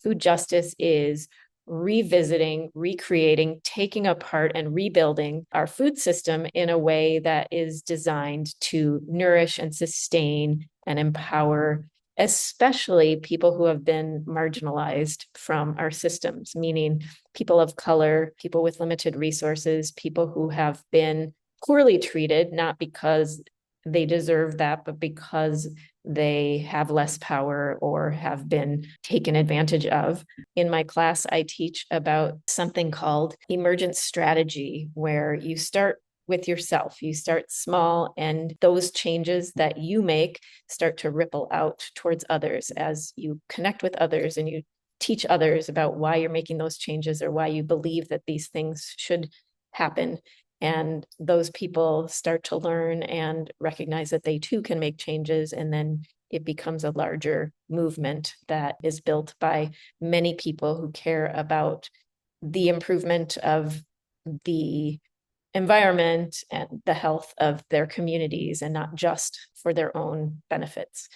Food justice is revisiting, recreating, taking apart, and rebuilding our food system in a way that is designed to nourish and sustain and empower, especially people who have been marginalized from our systems, meaning people of color, people with limited resources, people who have been poorly treated, not because they deserve that, but because they have less power or have been taken advantage of. In my class, I teach about something called emergent strategy, where you start with yourself. You start small, and those changes that you make start to ripple out towards others as you connect with others and you teach others about why you're making those changes or why you believe that these things should happen. And those people start to learn and recognize that they too can make changes. And then it becomes a larger movement that is built by many people who care about the improvement of the environment and the health of their communities, and not just for their own benefits.